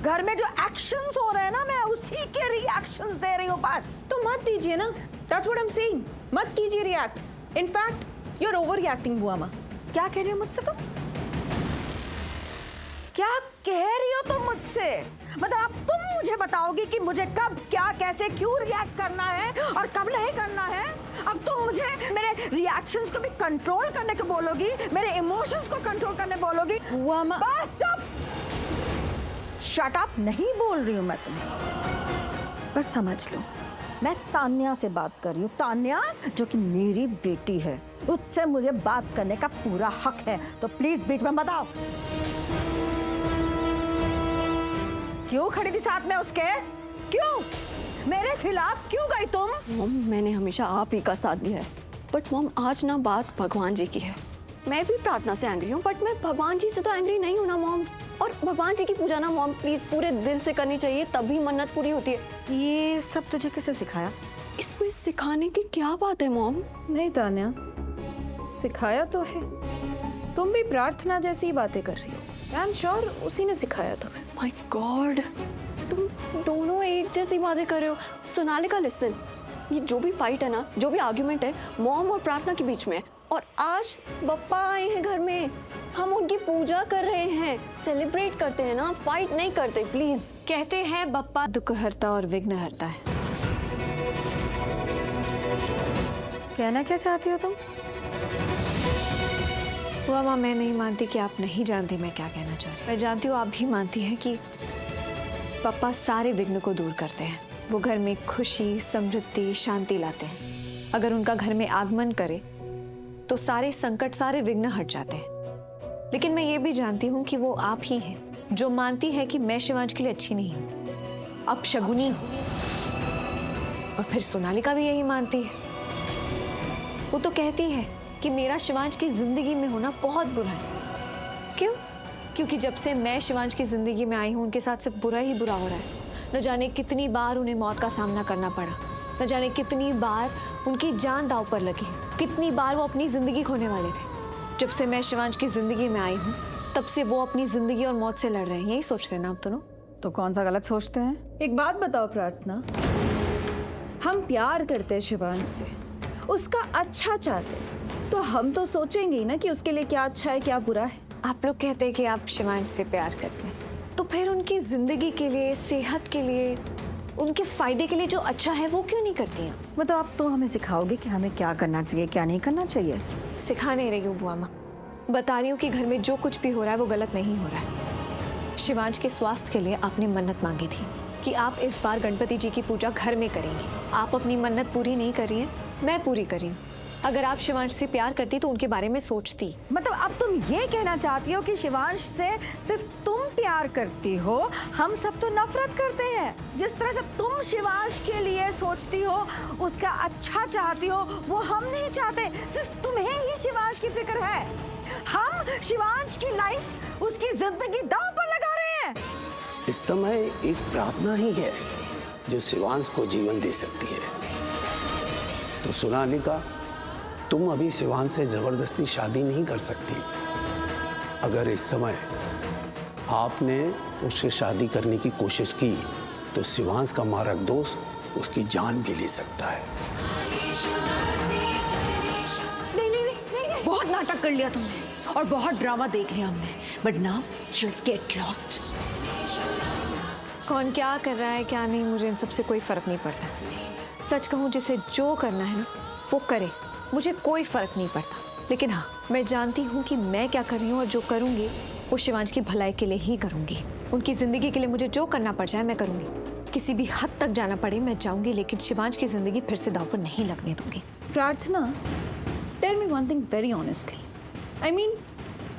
घर में जो एक्शंस हो रहे हैं ना, मैं उसी के रिएक्शंस दे रही हूँ बस। तो मत दीजिए ना, that's what I am saying. मत कीजिए react. In fact you are over reacting बुआ माँ। क्या कह रही हो मुझसे तुम? क्या कह रही हो तुम मुझसे? मतलब अब तुम मुझे बताओगी कि मुझे कब, क्या, कैसे, क्यों रिएक्ट करना है और कब नहीं करना है? अब तुम मुझे मेरे रिएक्शंस को भी कंट्रोल करने को बोलोगी, मेरे इमोशंस को कंट्रोल करने बोलोगी? बुआ माँ बस चुप। शट अप नहीं बोल रही हूं मैं तुम्हें, पर समझ लो मैं तान्या से बात कर रही हूँ। तान्या जो कि मेरी बेटी है, उससे मुझे बात करने का पूरा हक है, तो प्लीज बीच में मत आओ। क्यों खड़ी थी साथ में उसके? क्यों मेरे खिलाफ क्यों गई तुम? मॉम, मैंने हमेशा आप ही का साथ दिया है, बट मॉम आज ना बात भगवान जी की है। मैं भी प्रार्थना से एंग्री हूँ, बट मैं भगवान जी से तो एंग्री नहीं हूँ ना मॉम। और भगवान जी की पूजा ना मॉम प्लीज पूरे दिल से करनी चाहिए, तभी मन्नत पूरी होती है। ये सब तुझे किसने सिखाया? इसमें सिखाने की क्या बात है मॉम? नहीं तान्या, सिखाया तो है। तुम भी प्रार्थना जैसी बातें कर रही हो। आई एम श्योर उसी ने सिखाया तुम्हें। माय गॉड, तुम दोनों एक जैसी बातें कर रहे हो। सोनालिका लिसन, ये जो भी फाइट है ना, जो भी आर्ग्यूमेंट है, मॉम और प्रार्थना के बीच में है। और आज बप्पा आए हैं घर में, हम उनकी पूजा कर रहे हैं, सेलिब्रेट करते हैं ना, फाइट नहीं करते प्लीज। कहते हैं बप्पा दुख हरता और विघ्न हरता है। कहना क्या चाहती हो तुम? बुआ माँ, मैं नहीं मानती कि आप नहीं जानती मैं क्या कहना चाह रही हूँ। मैं जानती हूँ आप भी मानती हैं कि पप्पा सारे विघ्न को दूर करते हैं। वो घर में खुशी, समृद्धि, शांति लाते हैं। अगर उनका घर में आगमन करे तो सारे संकट, सारे विघ्न हट जाते हैं। लेकिन मैं ये भी जानती हूँ कि वो आप ही हैं जो मानती है कि मैं शिवांश के लिए अच्छी नहीं हूँ, अब शगुनी हूँ। और फिर सोनालिका भी यही मानती है। वो तो कहती है कि मेरा शिवांश की जिंदगी में होना बहुत बुरा है। क्यों? क्योंकि जब से मैं शिवांश की जिंदगी में आई हूँ, उनके साथ सिर्फ बुरा ही बुरा हो रहा है। न जाने कितनी बार उन्हें मौत का सामना करना पड़ा, न जाने कितनी बार उनकी जान दांव पर लगी, कितनी बार वो अपनी जिंदगी खोने वाले थे। जब से मैं शिवांश की जिंदगी में आई हूँ, तब से वो अपनी जिंदगी और मौत से लड़ रहे हैं। यही सोचते हैं ना आप दोनों? तो कौन सा गलत सोचते हैं? एक बात बताओ प्रार्थना, हम प्यार करते हैं शिवांश से, उसका अच्छा चाहते हैं, तो हम तो सोचेंगे ही ना कि उसके लिए क्या अच्छा है क्या बुरा है। आप लोग कहते हैं कि आप शिवांश से प्यार करते हैं, तो फिर उनकी जिंदगी के लिए, सेहत के लिए, उनके फायदे के लिए जो अच्छा है वो क्यों नहीं करती हैं? मतलब अब तो हमें सिखाओगे कि हमें क्या करना चाहिए, क्या नहीं करना चाहिए? सिखा नहीं रही हूँ बुआ माँ, बता रही हूँ कि घर में जो कुछ भी हो रहा है वो गलत नहीं हो रहा है। शिवांश के स्वास्थ्य के लिए आपने मन्नत मांगी थी कि आप इस बार गणपति जी की पूजा घर में करेंगी। आप अपनी मन्नत पूरी नहीं कर रही हैं, मैं पूरी कर रही हूँ। अगर आप शिवांश से प्यार करती तो उनके बारे में सोचती। मतलब अब तुम ये कहना चाहती हो कि शिवांश से सिर्फ तुम प्यार करती हो, हम सब तो नफरत करते हैं। जिस तरह से तुम शिवांश के लिए सोचती हो, उसका अच्छा चाहती हो, वो हम नहीं चाहते। सिर्फ तुम्हें ही शिवांश की फिक्र है। हम शिवांश की लाइफ, उसकी जिंदगी दांव पर लगा रहे हैं। इस समय एक प्रार्थना ही है जो शिवांश को जीवन दे सकती है। तो सोनालिका, तुम अभी शिवांश से जबरदस्ती शादी नहीं कर सकती। अगर इस समय आपने उससे शादी करने की कोशिश की तो शिवांश का मारक दोस्त उसकी जान भी ले सकता है। नहीं, बहुत नाटक कर लिया तुमने और बहुत ड्रामा देख लिया हमने, but now just get lost. कौन क्या कर रहा है क्या नहीं, मुझे इन सबसे कोई फर्क नहीं पड़ता। सच कहूँ, जिसे जो करना है ना वो करे, मुझे कोई फर्क नहीं पड़ता। लेकिन हाँ, मैं जानती हूँ कि मैं क्या कर रही हूँ और जो करूँगी वो शिवांश की भलाई के लिए ही करूँगी। उनकी जिंदगी के लिए मुझे जो करना पड़ जाए मैं करूँगी। किसी भी हद तक जाना पड़े मैं जाऊँगी, लेकिन शिवांश की जिंदगी फिर से दांव पर नहीं लगने दूंगी। Prarthana, tell me one thing very honestly, I mean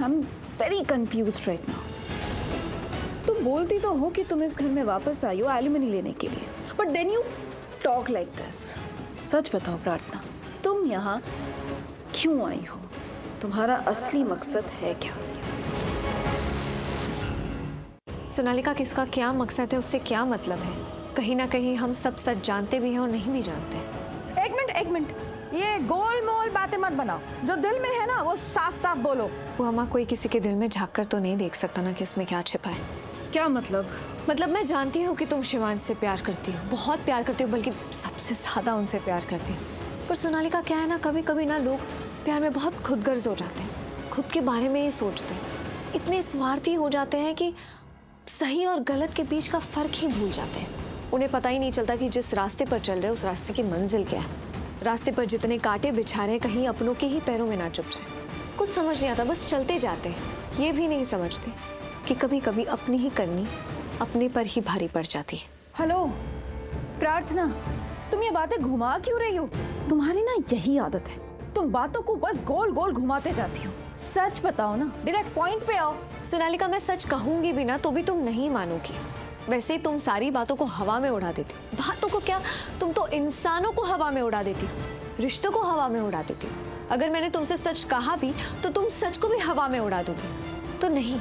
I am very confused right now. तुम बोलती तो हो कि तुम इस घर में वापस आई हो एलिमनी लेने के लिए, but then you talk like this. सच बताओ प्रार्थना, तुम यहाँ क्यों आई हो? तुम्हारा असली मकसद है क्या? सोनालिका, किसका क्या मकसद है उससे क्या मतलब है? कहीं ना कहीं हम सब सच जानते भी हैं और नहीं भी जानते हैं। एक मिनट, ये गोल मोल बातें मत बनाओ। जो दिल में है ना वो साफ साफ बोलो। वो अम्मा, कोई किसी के दिल में झांक कर तो नहीं देख सकता ना कि उसमें क्या छिपा है। क्या मतलब? मतलब मैं जानती हूँ कि तुम शिवांश से प्यार करती हो, बहुत प्यार करती हो, बल्कि सबसे ज़्यादा उनसे प्यार करती हो। पर सोनालिका क्या है ना, कभी कभी ना लोग प्यार में बहुत खुदगर्ज हो जाते हैं, खुद के बारे में ही सोचते हैं, इतने स्वार्थी हो जाते हैं कि सही और गलत के बीच का फ़र्क ही भूल जाते हैं। उन्हें पता ही नहीं चलता कि जिस रास्ते पर चल रहे हैं उस रास्ते की मंजिल क्या है। रास्ते पर जितने कांटे बिछा रहे हैं कहीं अपनों के ही पैरों में ना चुभ जाए। कुछ समझ नहीं आता, बस चलते जाते हैं। ये भी नहीं समझते कि कभी कभी अपनी ही करनी अपने पर ही भारी पड़ जाती है। हेलो प्रार्थना, तुम ये बातें घुमा क्यों रही हो? तुम्हारी ना यही आदत है, तुम बातों को बस गोल गोल घुमाते जाती हो। सच बताओ ना, डायरेक्ट पॉइंट पे आओ। सोनालिका, मैं सच कहूंगी भी ना तो भी तुम नहीं मानोगी। वैसे ही तुम सारी बातों को हवा में उड़ा देती हो। बातों को क्या, तुम तो इंसानों को हवा में उड़ा देती हो, रिश्तों को हवा में उड़ा देती हो। अगर मैंने तुमसे सच कहा भी तो तुम सच को भी हवा में उड़ा दोगी। तो नहीं,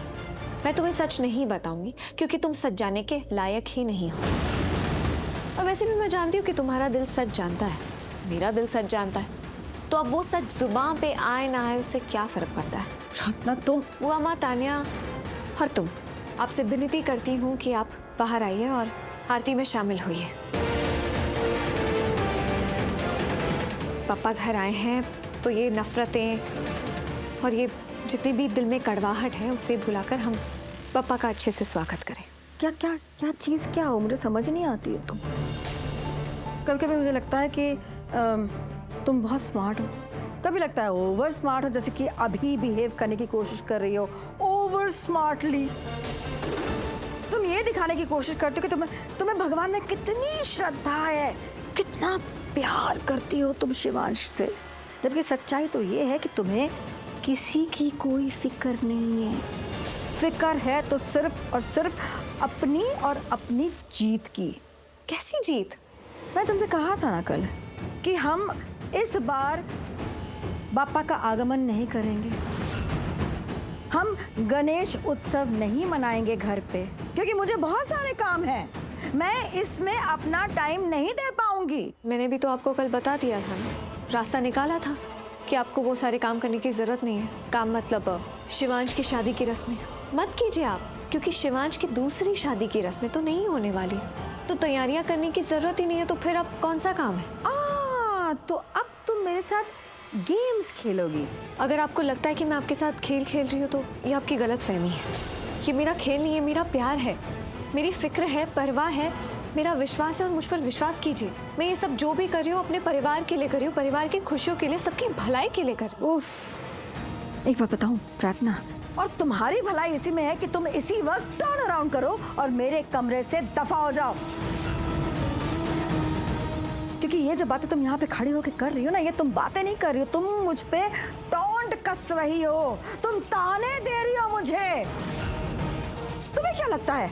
मैं तुम्हें सच नहीं बताऊंगी क्योंकि तुम सच जानने के लायक ही नहीं हो। और वैसे भी मैं जानती हूँ कि तुम्हारा दिल सच जानता है, मेरा दिल सच जानता है। तो अब वो सच जुबान पे आए ना आए उससे क्या फर्क पड़ता है। प्रार्थना तुम, बुआ माँ तान्या और तुम, आपसे विनती करती हूँ कि आप बाहर आइए और आरती में शामिल होइए। पापा घर आए हैं तो ये नफरतें और ये जितनी भी दिल में कड़वाहट है उसे भुलाकर हम पापा का अच्छे से स्वागत करें। क्या क्या क्या चीज़ क्या हो, मुझे समझ नहीं आती है। तुम कभी कभी मुझे लगता है कि तुम बहुत स्मार्ट हो, कभी लगता है ओवर स्मार्ट हो, जैसे कि अभी बिहेव करने की कोशिश कर रही हो ओवर स्मार्टली। तुम ये दिखाने की कोशिश करते हो कि तुम्हें भगवान में कितनी श्रद्धा है, कितना प्यार करती हो तुम शिवांश से, जबकि सच्चाई तो ये है कि तुम्हें किसी की कोई फिक्र नहीं है। फिक्र है तो सिर्फ और सिर्फ अपनी और अपनी जीत की। कैसी जीत? मैं तुमसे कहा था ना कल कि हम इस बार बापा का आगमन नहीं करेंगे, हम गणेश उत्सव नहीं मनाएंगे घर पे, क्योंकि मुझे बहुत सारे काम हैं, मैं इसमें अपना टाइम नहीं दे पाऊंगी। मैंने भी तो आपको कल बता दिया था ना, रास्ता निकाला था कि आपको वो सारे काम करने की जरूरत नहीं है। काम मतलब शिवांश की शादी की रस्में मत कीजिए आप, क्योंकि शिवांश की दूसरी शादी की रस्में तो नहीं होने वाली, तो तैयारियां करने की जरूरत ही नहीं है। तो फिर अब कौन सा काम है? तो अब तुम मेरे साथ गेम्स खेलोगी? अगर आपको लगता है कि मैं आपके साथ खेल खेल रही हूँ तो ये आपकी गलत फहमी है। ये मेरा खेल नहीं है, मेरा प्यार है, मेरी फिक्र है, परवाह है, मेरा विश्वास है और मुझ पर विश्वास कीजिए। मैं ये सब जो भी कर रही हूँ अपने परिवार के लिए कर रही हूँ, परिवार की खुशियों के लिए, सबकी भलाई के लिए कर रही हूँ। उफ, एक बात बताऊं प्रार्थना, और तुम्हारी भलाई इसी में है कि तुम इसी वक्त टर्न अराउंड करो और मेरे कमरे से दफा हो जाओ, क्योंकि ये जो बातें तुम यहाँ पे खड़ी होकर कर रही हो ना, ये तुम बातें नहीं कर रही हो, तुम मुझ पे टॉन्ट कस रही हो, तुम ताने दे रही हो मुझे। तुम्हें क्या लगता है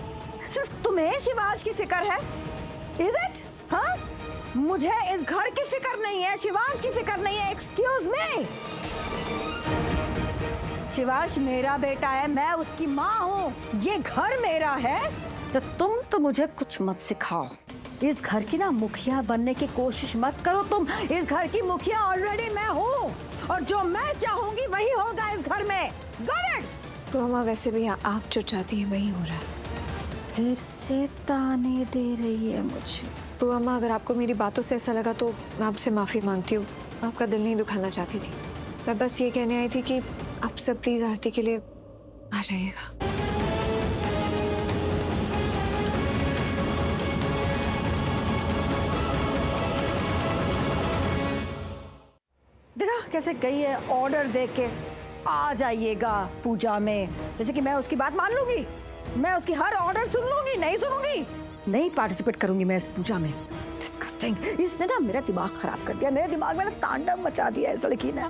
सिर्फ तुम्हें शिवांश की फिक्र है? Is it? हाँ, मुझे इस घर की फिक्र नहीं है, शिवांश की फिक्र नहीं है। एक्सक्यूज मी, शिवांश मेरा बेटा है, मैं उसकी माँ हूँ, ये घर मेरा है। तो तुम तो मुझे कुछ मत सिखाओ, इस घर की ना मुखिया बनने की कोशिश मत करो तुम। इस घर की मुखिया ऑलरेडी मैं हूँ, और जो मैं चाहूंगी वही होगा इस घर में। Got it? तो अम्मा, वैसे भी आप जो चाहती हैं वही हो रहा है। फिर से ताने दे रही है मुझे। बुआ माँ, अगर आपको मेरी बातों से ऐसा लगा तो मैं आपसे माफ़ी मांगती हूँ, आपका दिल नहीं दुखाना चाहती थी। मैं बस ये कहने आई थी कि आप सब प्लीज़ आरती के लिए आ जाइएगा। देखा कैसे गई है ऑर्डर दे के, आ जाइएगा पूजा में, जैसे कि मैं उसकी बात मान लूंगी, मैं उसकी हर ऑर्डर सुन लूंगी। नहीं सुनूंगी, नहीं पार्टिसिपेट करूंगी मैं इस पूजा में। डिस्गस्टिंग, इसने ना मेरा दिमाग खराब कर दिया, मेरे दिमाग में ना तांडव मचा दिया इस लड़की ने।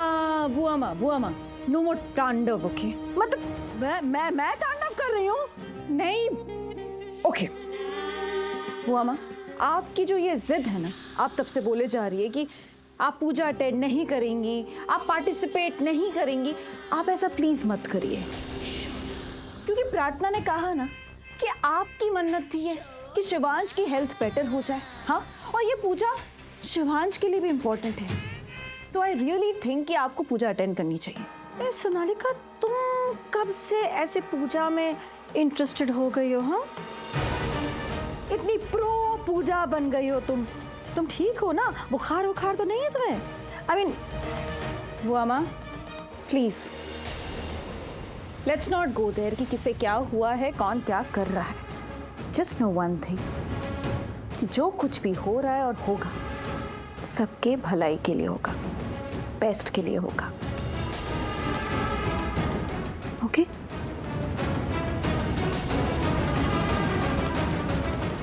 बुआ माँ, नो मोर तांडव, ओके? मतलब मैं तांडव कर रही हूँ? नहीं, ओके बुआ माँ, आपकी जो ये जिद है ना, आप तब से बोले जा रही है कि आप पूजा अटेंड नहीं करेंगी, आप पार्टिसिपेट नहीं करेंगी। आप ऐसा प्लीज मत करिए, क्योंकि प्रार्थना ने कहा ना कि आपकी मन्नत थी है कि शिवांश की हेल्थ बेटर हो जाए। हाँ, और ये पूजा शिवांश के लिए भी इम्पोर्टेंट है। सो आई रियली थिंक कि आपको पूजा अटेंड करनी चाहिए। सोनालिका, तुम कब से ऐसे पूजा में इंटरेस्टेड हो गई हो? हाँ, पूजा बन गई हो तुम ठीक हो ना? बुखार उखार तो नहीं है तुम्हें? आई मीन बुआ माँ please let's not go there कि किसे क्या हुआ है, कौन क्या कर रहा है। जस्ट नो वन थिंग कि जो कुछ भी हो रहा है और होगा सबके भलाई के लिए होगा, बेस्ट के लिए होगा। ओके?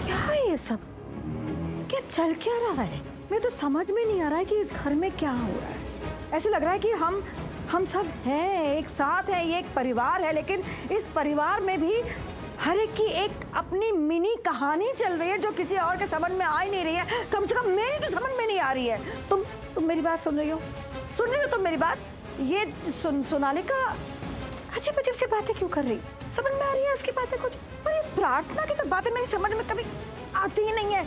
क्या है ये सब? क्या चल क्या रहा है? मैं तो समझ में नहीं आ रहा है कि इस घर में क्या हो रहा है। ऐसे लग रहा है कि हम सब हैं, एक साथ हैं, ये एक परिवार है, लेकिन इस परिवार में भी हर एक की एक अपनी मिनी कहानी चल रही है जो किसी और के समझ में आ ही नहीं रही है। कम से कम मेरी तो समझ में नहीं आ रही है। तुम मेरी बात सुन रही हो? सुन रही हो तुम मेरी बात? ये सोनालिका अजीब अजीब सी बातें क्यों कर रही? समझ में आ रही है इसकी बातें कुछ? और ये प्रार्थना की तो बातें मेरी समझ में कभी आती ही नहीं है।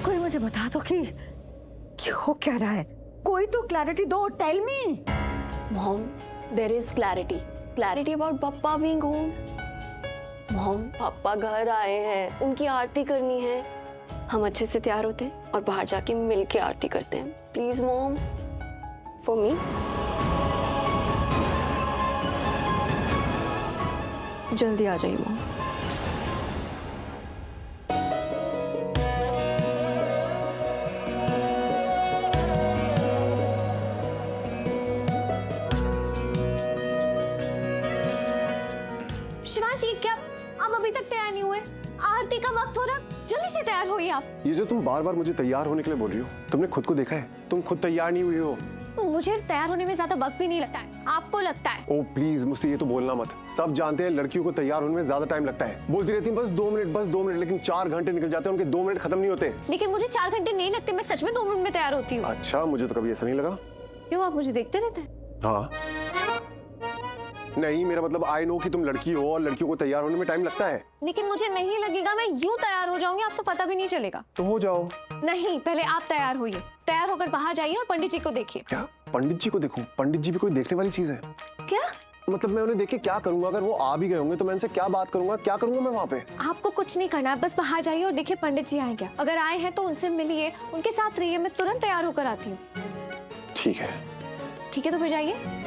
कोई मुझे बता दो कि हो क्या रहा है? कोई तो क्लैरिटी दो, tell me. Mom, there is clarity about पापा बीइंग होम। मॉम, पापा घर आए हैं, उनकी आरती करनी है। हम अच्छे से तैयार होते हैं और बाहर जाके मिल के आरती करते हैं। Please mom, for me. जल्दी आ जाइए मॉम। शिवांश, ये क्या? आप अभी तक तैयार नहीं हुए? आरती का वक्त हो रहा, जल्दी से तैयार होइए आप। ये जो तुम बार बार मुझे तैयार होने के लिए बोल रही हो, तुमने खुद को देखा है? तुम खुद तैयार नहीं हुई हो। मुझे तैयार होने में ज्यादा वक्त भी नहीं लगता है, आपको लगता है। ओ प्लीज, मुझसे ये तो बोलना मत। सब जानते हैं लड़कियों को तैयार होने में ज्यादा टाइम लगता है। बोलती रहती है बस 2 मिनट, बस 2 मिनट, लेकिन 4 घंटे निकल जाते हैं, उनके 2 मिनट खत्म नहीं होते। लेकिन मुझे 4 घंटे नहीं लगते, मैं सच में 2 मिनट में तैयार होती हूँ। अच्छा, मुझे तो कभी ऐसा नहीं लगा। क्यों, आप मुझे देखते रहते हैं? हाँ, नहीं, मेरा मतलब आई नो कि तुम लड़की हो और लड़कियों को तैयार होने में टाइम लगता है। लेकिन मुझे नहीं लगेगा, मैं यूं तैयार हो जाऊंगी, आपको पता भी नहीं चलेगा। तो हो जाओ। नहीं, पहले आप तैयार होइए, तैयार होकर बाहर जाइए और पंडित जी को देखिए। क्या पंडित जी को देखूं? पंडित जी भी कोई देखने वाली चीज है? क्या मतलब मैं उन्हें देख के क्या करूंगा? अगर वो आ भी गए होंगे तो मैं उनसे क्या बात करूंगा? क्या करूंगा मैं वहाँ पे? आपको कुछ नहीं करना है, बस बाहर जाइए और देखिए पंडित जी आए क्या। अगर आए हैं तो उनसे मिलिए, उनके साथ रहिए, मैं तुरंत तैयार होकर आती हूँ। ठीक है। ठीक है, तो फिर जाइए।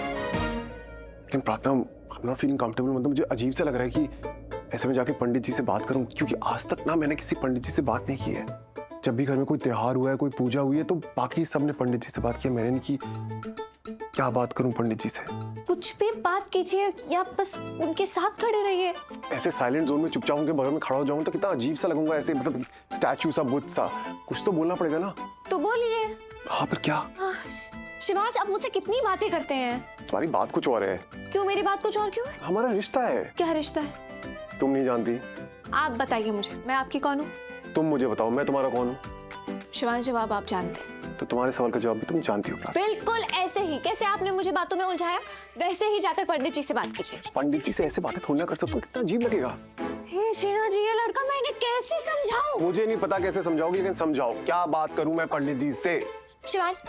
लेकिन प्रार्थना, I am not feeling comfortable. मतलब मुझे अजीब सा लग रहा है कि ऐसे में जाके पंडित जी से बात करूं, क्योंकि आज तक ना मैंने किसी पंडित जी से बात नहीं की है। जब भी घर में कोई त्योहार हुआ है, कोई पूजा हुई है, तो बाकी सब ने पंडित जी से बात की, मैंने नहीं की। क्या बात करूं पंडित जी से? कुछ भी बात कीजिए या बस उनके साथ खड़े रहिए। ऐसे साइलेंट जोन में चुपचाप उनके बगल में खड़ा हो जाऊं तो कितना अजीब सा लगूंगा, ऐसे मतलब स्टैचू सा, बुत सा। कुछ तो बोलना पड़ेगा ना। तो बोलिए। हाँ, पर क्या? शिवांश, आप मुझसे कितनी बातें करते हैं। तुम्हारी बात कुछ और है। क्यों, मेरी बात कुछ और क्यों है? हमारा रिश्ता है। क्या रिश्ता है? तुम नहीं जानती। आप बताइए मुझे, मैं आपकी कौन हूँ? तुम मुझे बताओ, मैं तुम्हारा कौन हूँ? शिवांश, जवाब आप जानते हैं। तो तुम्हारे सवाल का जवाब भी तुम जानती हो। बिल्कुल ऐसे ही, कैसे आपने मुझे बातों में उलझाया, वैसे ही जाकर पंडित जी से बात कीजिए। पंडित जी से ऐसे बातें थोड़ी ना कर सकते हो, कितना अजीब लगेगा। हे शीना जी, ये लड़का मैं इन्हें कैसे समझाऊं? मुझे नहीं पता कैसे समझाओगी, लेकिन समझाओ। क्या बात करूं मैं पंडित जी से? शिवांश,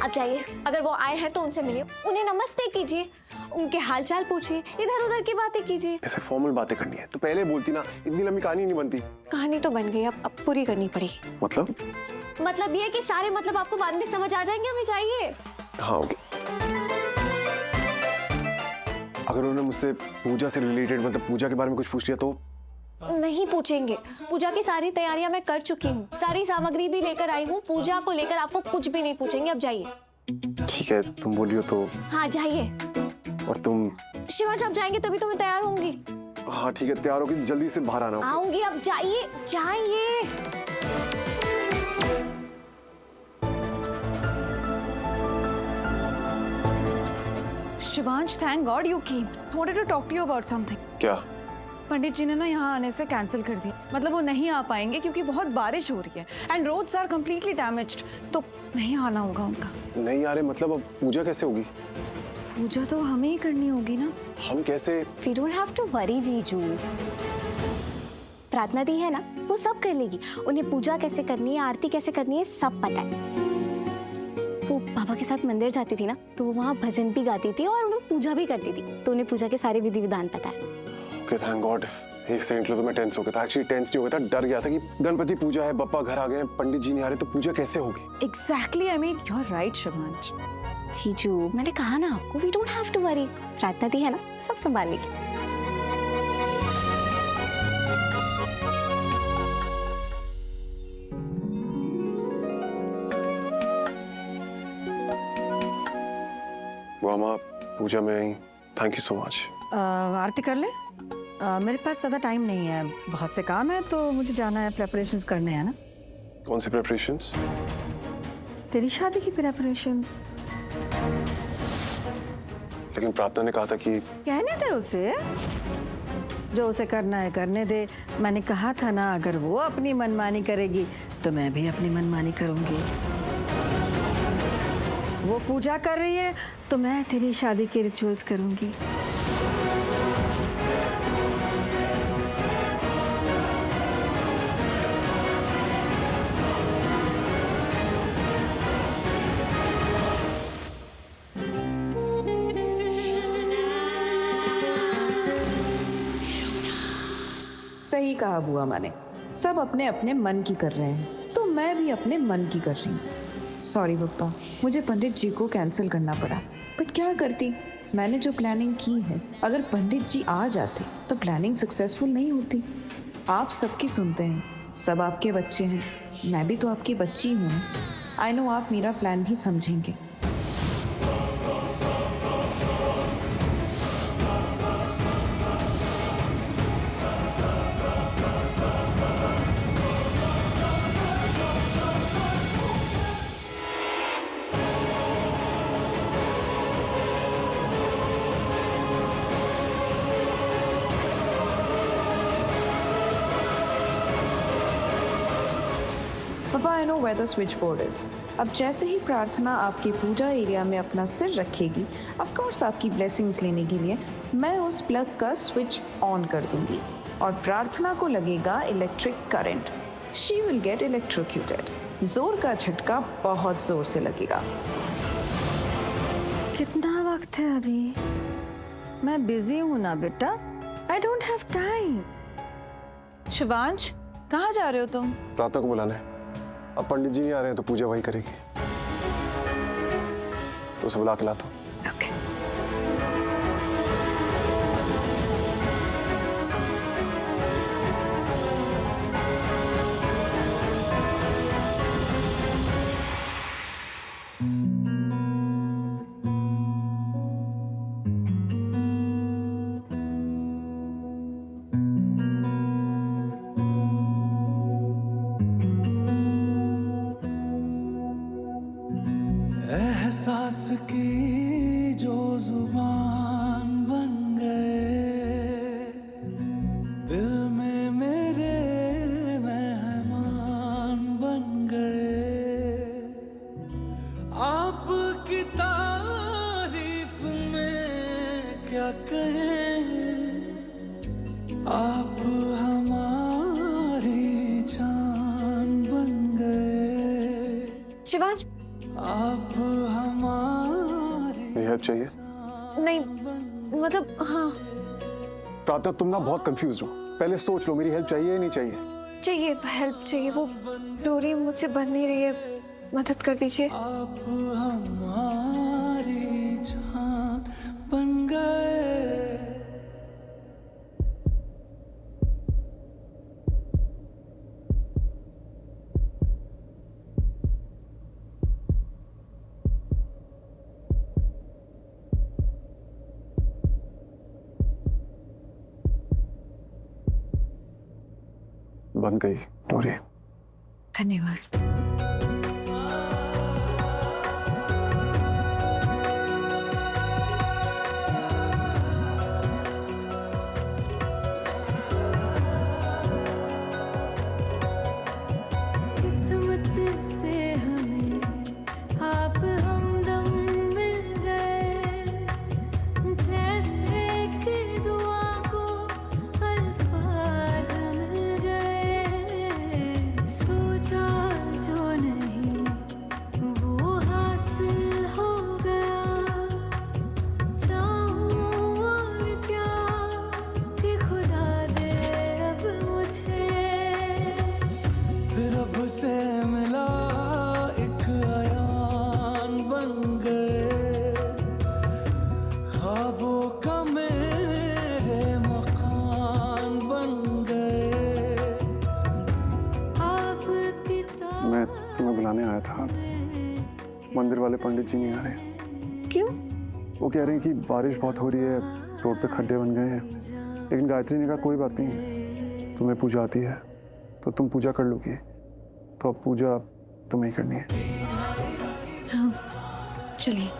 आप जाइए, अगर वो आए हैं तो उनसे मिलिए, उन्हें नमस्ते कीजिए, उनके हालचाल पूछिए, इधर उधर की बातें कीजिए। ऐसे फॉर्मल बातें करनी है तो पहले बोलती ना, इतनी लंबी कहानी नहीं बनती। कहानी तो बन गई, अब पूरी करनी पड़ेगी। मतलब ये कि सारे मतलब आपको बाद में समझ आ जाएंगे। अभी जाइए। हाँ, ओके। अगर उन्होंने मुझसे पूजा से रिलेटेड, मतलब पूजा के बारे में कुछ पूछ लिया तो? नहीं पूछेंगे, पूजा की सारी तैयारियां मैं कर चुकी हूँ, सारी सामग्री भी लेकर आई हूँ, पूजा को लेकर आपको कुछ भी नहीं पूछेंगे। अब जाइए। ठीक है, तुम बोल रही हो तो। हाँ, जाइए। और तुम? शिवांश, आप जाएंगे तभी तो मैं तैयार होंगी। हाँ ठीक है, तैयार होकर जल्दी से बाहर आना। आऊंगी, अब जाइए जाइए। Shivansh, thank God you came. I wanted to talk to you about something. क्या? पंडित जी ने ना यहाँ आने से कैंसिल कर दिया, मतलब वो नहीं आ पाएंगे क्योंकि बहुत बारिश हो रही है and roads are completely damaged, तो नहीं आना होगा उनका। नहीं आ रहे मतलब? अब पूजा कैसे होगी? पूजा तो हमें ही करनी होगी ना। हम कैसे? We don't have to worry, जीजू। प्रार्थना दी है ना, वो सब कर लेगी। उन्हें पूजा कैसे करनी है, आरती कैसे करनी है, सब पता है। वो पापा के साथ मंदिर जाती थी ना, तो वो वहाँ भजन भी गाती थी और उन्हें पूजा भी करती थी, तो उन्हें पूजा के सारे विधि विधान पता है। Okay, thank God. एक सेकंड के लिए तो मैं टेंस हो गया था। एक्चुअली टेंस नहीं हो गया था, डर गया था कि गणपति पूजा है, बप्पा घर आ गए, पंडित जी नहीं आ रहे, तो पूजा कैसे होगी। Exactly, I mean you are right Shivansh. जीजू मैंने कहा ना आपको, we don't have to worry, Prarthana दी है ना, सब संभाल लेगी। मामा पूजा में आई, थैंक यू सो मच। आरती कर ले। मेरे पास ज़्यादा टाइम नहीं है, बहुत से काम है तो मुझे जाना है, प्रेपरेशंस करने हैं ना। कौन से प्रेपरेशंस? तेरी शादी की प्रेपरेशंस। लेकिन प्रार्थना ने कहा था कि कहने दे उसे, जो उसे करना है करने दे। मैंने कहा था ना, अगर वो अपनी मनमानी करेगी तो मैं भी अपनी मनमानी करूंगी। वो पूजा कर रही है तो मैं तेरी शादी के रिचुअल्स करूंगी। सही कहा बुआ माने, सब अपने अपने मन की कर रहे हैं, तो मैं भी अपने मन की कर रही हूँ। सॉरी पप्पा, मुझे पंडित जी को कैंसिल करना पड़ा, बट क्या करती, मैंने जो प्लानिंग की है, अगर पंडित जी आ जाते तो प्लानिंग सक्सेसफुल नहीं होती। आप सबकी सुनते हैं, सब आपके बच्चे हैं, मैं भी तो आपकी बच्ची हूँ। आई नो आप मेरा प्लान भी समझेंगे। पापा I know where the switchboard is. अब जैसे ही प्रार्थना आपके पूजा एरिया में अपना सिर रखेगी, ऑफ कोर्स आपकी ब्लेसिंग्स लेने के लिए मैं उस प्लग का स्विच ऑन कर दूंगी और प्रार्थना को लगेगा electric current. She will get electrocuted. जोर का झटका बहुत जोर से लगेगा। कितना वक्त है अभी? मैं बिजी हूँ ना बेटा, I don't have time. Shivansh, कहाँ जा रहे हो तुम? प्रार्थना को बुलाना है। अब पंडित जी नहीं आ रहे हैं तो पूजा वही करेगी, तो उसे बुला के लाता हूँ। Okay. एहसास की जो जुबान बन गए, दिल में मेरे मेहमान बन गए। आपकी तारीफ में क्या कहें, आप हमारी जान बन गए। शिवांश, आप हमारी। मेरी हेल्प चाहिए? नहीं मतलब हाँ प्रार्थना, तुम ना बहुत कंफ्यूज हो, पहले सोच लो मेरी हेल्प चाहिए या नहीं चाहिए। चाहिए, हेल्प चाहिए। वो डोरी मुझसे बन नहीं रही है, मदद कर दीजिए। आप हमारी जान बन गए। बन गई डोरी। धन्यवाद। किस्मत से हमें आप हमदम मिल गए, जैसे कि दुआ को अल्फाज मिल गए। सोचा जो नहीं मनाने आया था, मंदिर वाले पंडित जी नहीं आ रहे। क्यों? वो कह रहे हैं कि बारिश बहुत हो रही है, रोड पे खड्डे बन गए हैं। लेकिन गायत्री ने कहा कोई बात नहीं, तुम्हें पूजा आती है तो तुम पूजा कर लोगी, तो अब पूजा तुम्हें ही करनी है। हाँ, चलिए।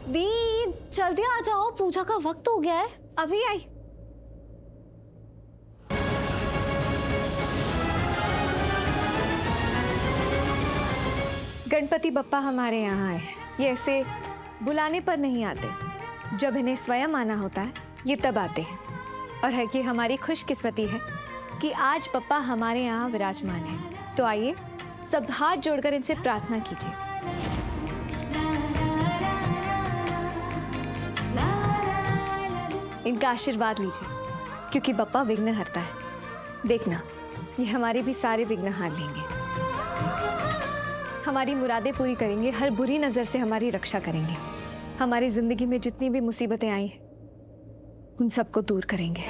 दी जल्दी आ जाओ, पूजा का वक्त हो गया है। अभी आई। गणपति बप्पा हमारे यहाँ आए। ये ऐसे बुलाने पर नहीं आते, जब इन्हें स्वयं आना होता है ये तब आते हैं। और है कि हमारी खुशकिस्मती है कि आज पप्पा हमारे यहाँ विराजमान है। तो आइए सब हाथ जोड़कर इनसे प्रार्थना कीजिए। इनका आशीर्वाद लीजिए, क्योंकि बप्पा विघ्न हरता है। देखना, ये हमारे भी सारे विघ्न हार लेंगे, हमारी मुरादें पूरी करेंगे, हर बुरी नज़र से हमारी रक्षा करेंगे, हमारी जिंदगी में जितनी भी मुसीबतें आई हैं उन सबको दूर करेंगे।